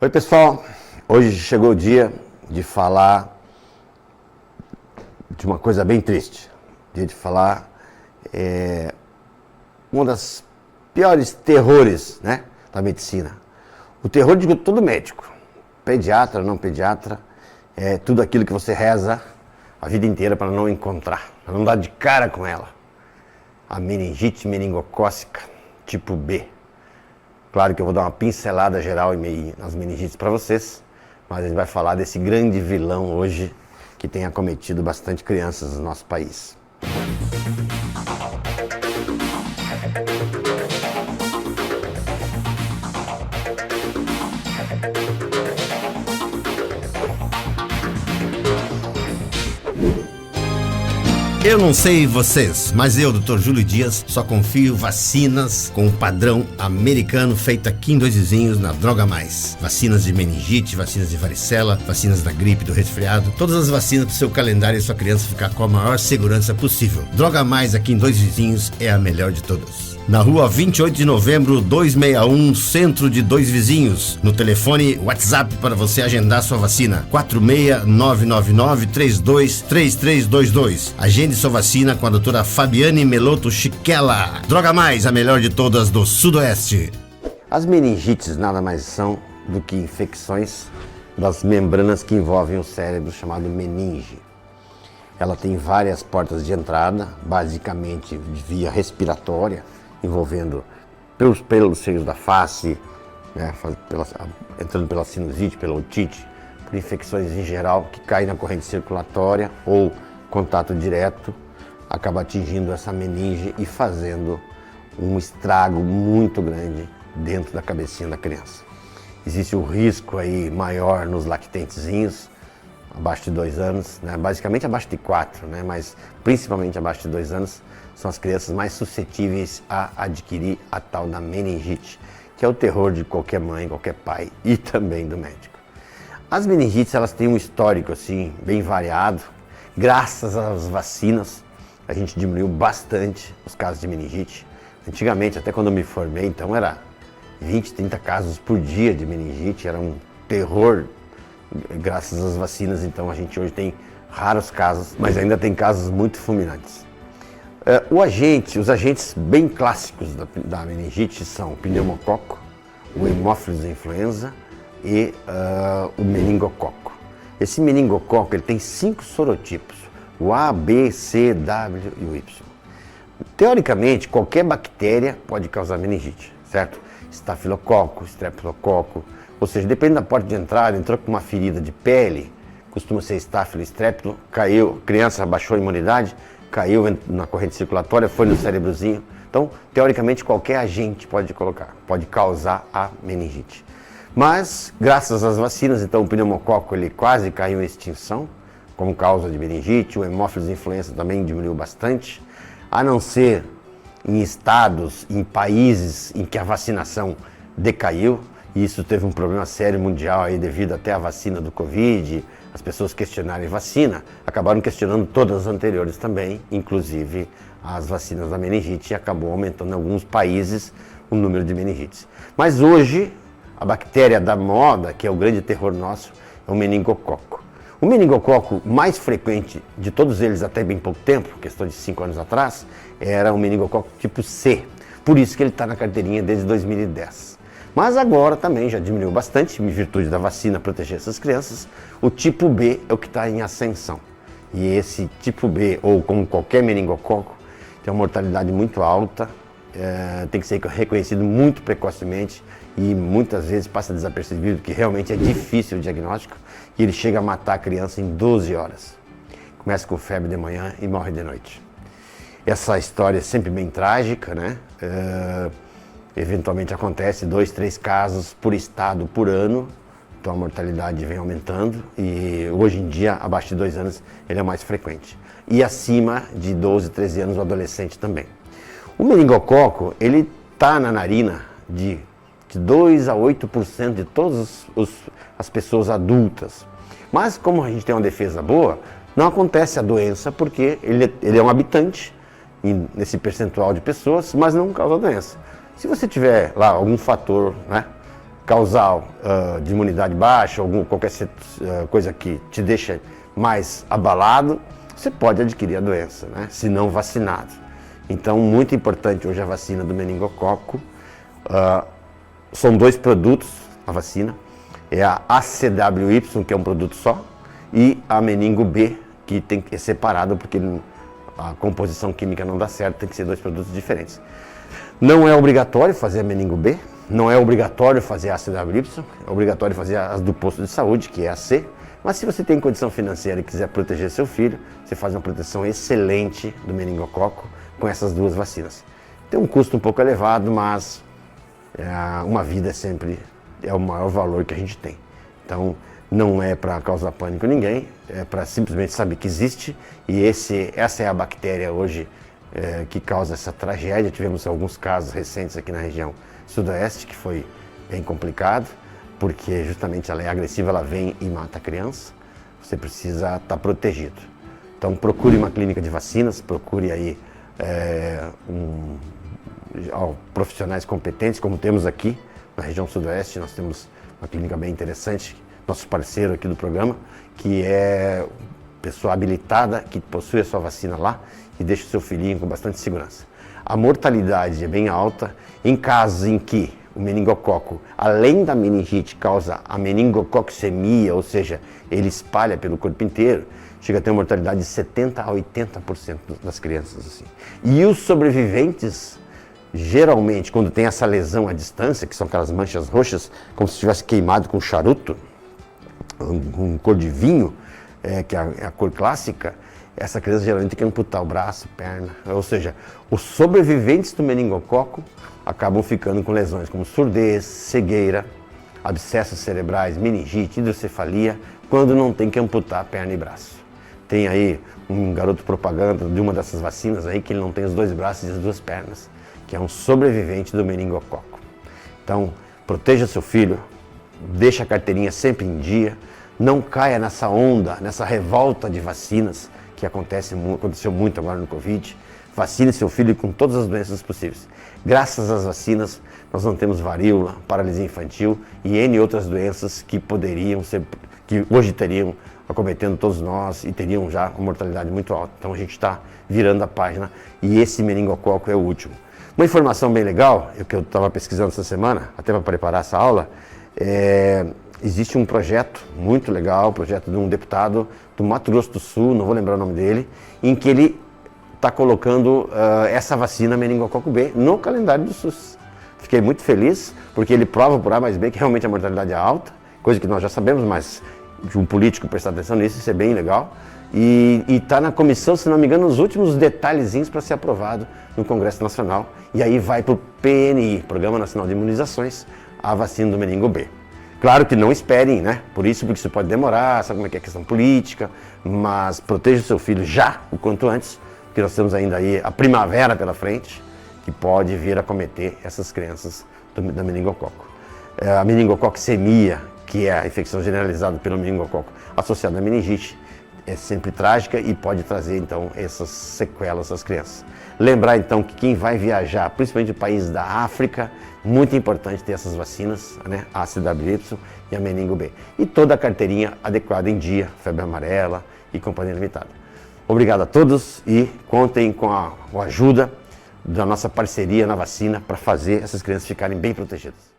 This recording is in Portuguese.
Oi pessoal, hoje chegou o dia de falar de uma coisa bem triste, dia de falar uma das piores terrores, né, da medicina. O terror de todo médico, pediatra, não pediatra, é tudo aquilo que você reza a vida inteira para não encontrar, para não dar de cara com ela. A meningite meningocócica tipo B. Claro que eu vou dar uma pincelada geral nas meningites para vocês, mas a gente vai falar desse grande vilão hoje que tem acometido bastante crianças no nosso país. Eu não sei vocês, mas eu, Dr. Júlio Dias, só confio vacinas com o padrão americano feito aqui em Dois Vizinhos, na Droga Mais. Vacinas de meningite, vacinas de varicela, vacinas da gripe, do resfriado, todas as vacinas para o seu calendário e sua criança ficar com a maior segurança possível. Droga Mais aqui em Dois Vizinhos é a melhor de todas. Na rua 28 de novembro, 261, centro de Dois Vizinhos. No telefone WhatsApp para você agendar sua vacina, 46999323322. Agende sua vacina com a doutora Fabiane Meloto Chiquela. Droga Mais, a melhor de todas do Sudoeste. As meningites nada mais são do que infecções das membranas que envolvem o cérebro, chamado meninge. Ela tem várias portas de entrada, basicamente via respiratória, envolvendo pelos seios da face, né, entrando pela sinusite, pela otite, por infecções em geral que caem na corrente circulatória ou contato direto, acaba atingindo essa meninge e fazendo um estrago muito grande dentro da cabecinha da criança. Existe o risco aí maior nos lactentezinhos, abaixo de 2 anos, né? Basicamente abaixo de 4, né? Mas principalmente abaixo de 2 anos, são as crianças mais suscetíveis a adquirir a tal da meningite, que é o terror de qualquer mãe, qualquer pai e também do médico. As meningites, elas têm um histórico assim, bem variado. Graças às vacinas, a gente diminuiu bastante os casos de meningite. Antigamente, até quando eu me formei, então era 20, 30 casos por dia de meningite, era um terror. Graças às vacinas, então, a gente hoje tem raros casos, mas ainda tem casos muito fulminantes. Os agentes bem clássicos da meningite são o pneumococo, o hemófilos influenza e o meningococo. Esse meningococo ele tem 5 sorotipos, o A, B, C, W e o Y. Teoricamente, qualquer bactéria pode causar meningite, certo? Estafilococo, streptococo, ou seja, depende da porta de entrada, entrou com uma ferida de pele, costuma ser estáfilo, estréptilo, caiu, criança baixou a imunidade, caiu na corrente circulatória, foi no cérebrozinho. Então, teoricamente, qualquer agente pode causar a meningite. Mas, graças às vacinas, então o pneumococo ele quase caiu em extinção, como causa de meningite, o hemófilos influenza também diminuiu bastante, a não ser em estados, em países em que a vacinação decaiu. E isso teve um problema sério mundial aí devido até à vacina do Covid, as pessoas questionarem vacina, acabaram questionando todas as anteriores também, inclusive as vacinas da meningite, e acabou aumentando em alguns países o número de meningites. Mas hoje, a bactéria da moda, que é o grande terror nosso, é o meningococo. O meningococo mais frequente de todos eles até bem pouco tempo, questão de 5 anos atrás, era o meningococo tipo C. Por isso que ele está na carteirinha desde 2010. Mas agora também já diminuiu bastante, em virtude da vacina proteger essas crianças. O tipo B é o que está em ascensão. E esse tipo B, ou como qualquer meningococo, tem uma mortalidade muito alta, tem que ser reconhecido muito precocemente e muitas vezes passa desapercebido, que realmente é difícil o diagnóstico, e ele chega a matar a criança em 12 horas. Começa com febre de manhã e morre de noite. Essa história é sempre bem trágica, né? Eventualmente acontece 2, 3 casos por estado por ano, então a mortalidade vem aumentando e hoje em dia, abaixo de 2 anos, ele é mais frequente. E acima de 12, 13 anos, o adolescente também. O meningococo, ele está na narina de 2 a 8% de todas as pessoas adultas. Mas como a gente tem uma defesa boa, não acontece a doença porque ele é um habitante nesse percentual de pessoas, mas não causa doença. Se você tiver lá algum fator, né, causal de imunidade baixa, qualquer coisa que te deixa mais abalado, você pode adquirir a doença, né? Se não vacinado. Então, muito importante hoje a vacina do meningococo. São 2 produtos, a vacina. É a ACWY, que é um produto só, e a meningo B, que tem que ser separado porque a composição química não dá certo, tem que ser 2 produtos diferentes. Não é obrigatório fazer a meningo B, não é obrigatório fazer a ACWY, é obrigatório fazer as do posto de saúde, que é a C, mas se você tem condição financeira e quiser proteger seu filho, você faz uma proteção excelente do meningococo com essas 2 vacinas. Tem um custo um pouco elevado, mas uma vida é o maior valor que a gente tem. Então, não é para causar pânico em ninguém, é para simplesmente saber que existe, e essa é a bactéria hoje que causa essa tragédia. Tivemos alguns casos recentes aqui na região sudoeste, que foi bem complicado, porque justamente ela é agressiva, ela vem e mata a criança. Você precisa estar protegido. Então procure uma clínica de vacinas, procure aí profissionais competentes, como temos aqui na região sudoeste. Nós temos uma clínica bem interessante, nosso parceiro aqui do programa, que é pessoa habilitada, que possui a sua vacina lá e deixa o seu filhinho com bastante segurança. A mortalidade é bem alta em casos em que o meningococo, além da meningite, causa a meningococcemia, ou seja, ele espalha pelo corpo inteiro, chega a ter uma mortalidade de 70% a 80% das crianças. Assim. E os sobreviventes, geralmente, quando tem essa lesão à distância, que são aquelas manchas roxas, como se tivesse queimado com charuto, com cor de vinho, que é a cor clássica, essa criança geralmente tem que amputar o braço, perna. Ou seja, os sobreviventes do meningococo acabam ficando com lesões como surdez, cegueira, abscessos cerebrais, meningite, hidrocefalia, quando não tem que amputar perna e braço. Tem aí um garoto propaganda de uma dessas vacinas aí que ele não tem os 2 braços e as 2 pernas, que é um sobrevivente do meningococo. Então, proteja seu filho, deixa a carteirinha sempre em dia, não caia nessa onda, nessa revolta de vacinas que aconteceu muito agora no Covid. Vacine seu filho com todas as doenças possíveis. Graças às vacinas, nós não temos varíola, paralisia infantil e N outras doenças que que hoje teriam acometendo todos nós e teriam já uma mortalidade muito alta. Então a gente está virando a página e esse meningococo é o último. Uma informação bem legal, que eu estava pesquisando essa semana, até para preparar essa aula, existe um projeto muito legal, projeto de um deputado do Mato Grosso do Sul, não vou lembrar o nome dele, em que ele está colocando essa vacina meningococo B no calendário do SUS. Fiquei muito feliz, porque ele prova por A mais B que realmente a mortalidade é alta, coisa que nós já sabemos, mas de um político prestar atenção nisso, isso é bem legal. E está na comissão, se não me engano, nos últimos detalhezinhos para ser aprovado no Congresso Nacional. E aí vai para o PNI, Programa Nacional de Imunizações, a vacina do meningo B. Claro que não esperem, né? Porque isso pode demorar, sabe como é que é a questão política, mas proteja o seu filho já, o quanto antes, porque nós temos ainda aí a primavera pela frente, que pode vir a cometer essas crianças da meningococo. A meningococcemia, que é a infecção generalizada pelo meningococo associada à meningite, é sempre trágica e pode trazer, então, essas sequelas às crianças. Lembrar, então, que quem vai viajar, principalmente do país da África, muito importante ter essas vacinas, né? A ACWY e a meningo B. E toda a carteirinha adequada em dia, febre amarela e companhia limitada. Obrigado a todos e contem com a ajuda da nossa parceria na vacina para fazer essas crianças ficarem bem protegidas.